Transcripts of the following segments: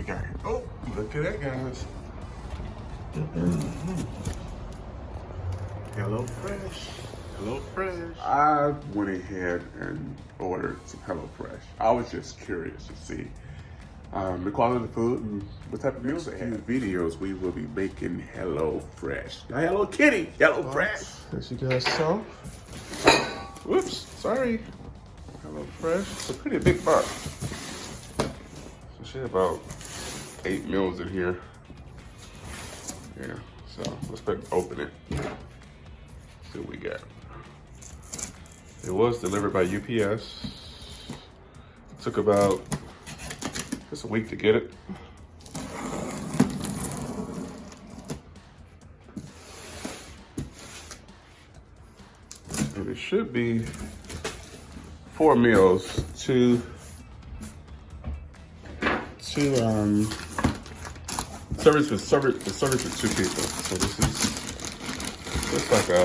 we got here? Oh, look at that, guys. Hello Fresh. Hello Fresh. I went ahead and ordered some Hello Fresh. I was just curious to see the quality of the food and what type of meals they had. In videos, we will be making Hello Fresh. Now, Hello Kitty, Hello Fresh. As you guys saw. Whoops, sorry. Hello Fresh. It's a pretty big box. So she had about 8 meals in here. Yeah, so let's open it. See what we got. It was delivered by UPS. It took about just a week to get it. And it should be 4 meals, two service for 2 people. So this is looks like a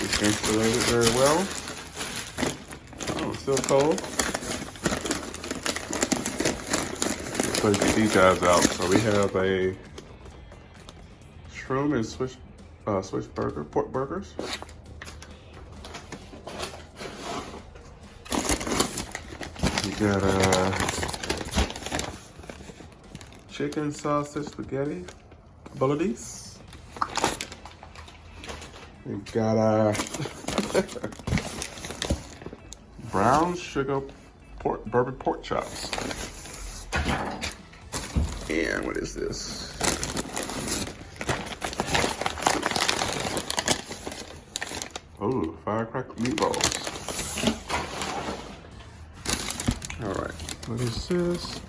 it's insulated very well. Oh, it's still cold. Let's get these guys out. So we have a shroom and Swiss burger, pork burgers. We got chicken sausage spaghetti bolognese. We got brown sugar bourbon pork chops. And what is this? Oh, firecracker meatballs. All right, what is this?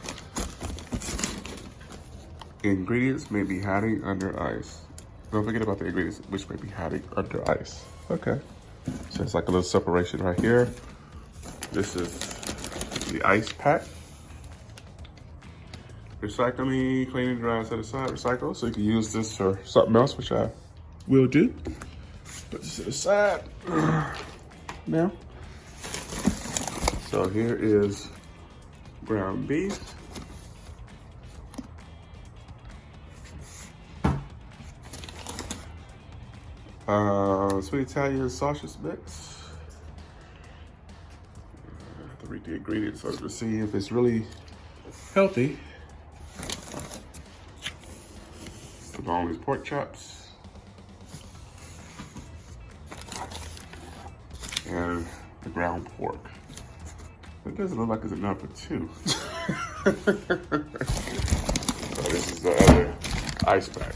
Ingredients may be hiding under ice. Don't forget about the ingredients which may be hiding under ice. Okay, so it's like a little separation right here. This is the ice pack. Recycling, cleaning, dry, set aside, recycle. So you can use this for something else, which I will do. Put this to the side now. So here is ground beef. Sweet Italian sausage mix. I have to read the ingredients to see if it's really healthy. The boneless pork chops. And the ground pork. It doesn't look like it's enough for 2. So this is the other ice pack.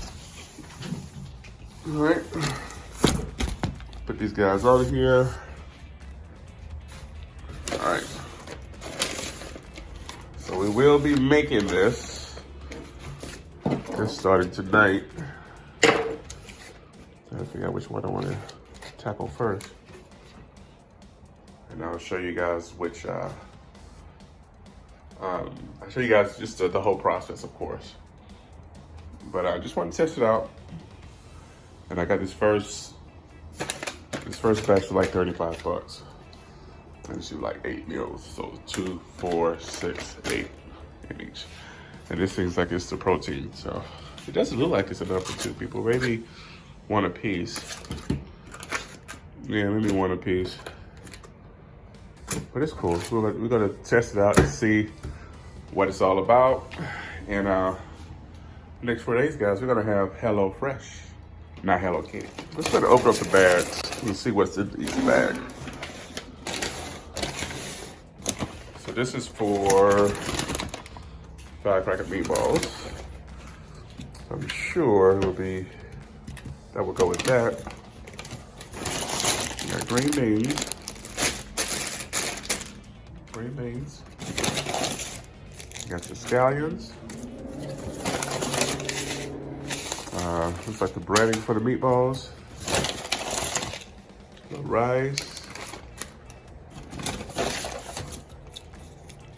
All right. Put these guys out of here. All right. So we will be making this. Just starting tonight. Trying to figure out which one I want to tackle first. And I'll show you guys which, I'll show you guys just the whole process, of course. But I just want to test it out. And I got this first batch for like 35 bucks. And it's like 8 meals. So 2, 4, 6, 8 in each. And this seems like it's the protein. So it doesn't look like it's enough for 2 people. Maybe 1 apiece. Yeah, maybe 1 apiece. But it's cool. We're gonna test it out and see what it's all about. And next 4 days, guys, we're gonna have Hello Fresh, not Hello Kitty. Let's try to open up the bags and see what's in each bag. So this is for firecracker meatballs. I'm sure it will be, that will go with that. We got green beans. Green beans. You got your scallions. Looks like the breading for the meatballs. The rice.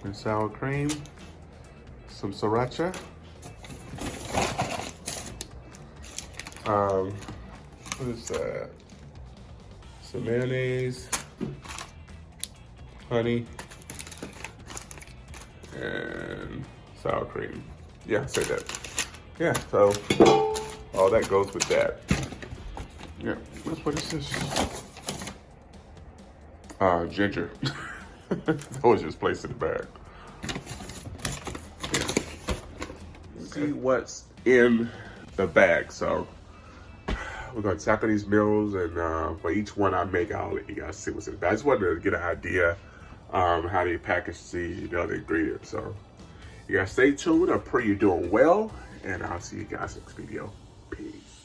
And sour cream. Some sriracha. What is that? Some mayonnaise. Honey. and sour cream. Yeah, I say that. Yeah, so all that goes with that. Yeah, what is this? Ginger. That was just placed in the bag. Yeah. See what's in the bag. So we're gonna tackle these meals, and for each one I make, I'll let you guys see what's in the bag. I just wanted to get an idea how they package the other ingredients. So you guys stay tuned. I pray you're doing well, and I'll see you guys next video. Peace.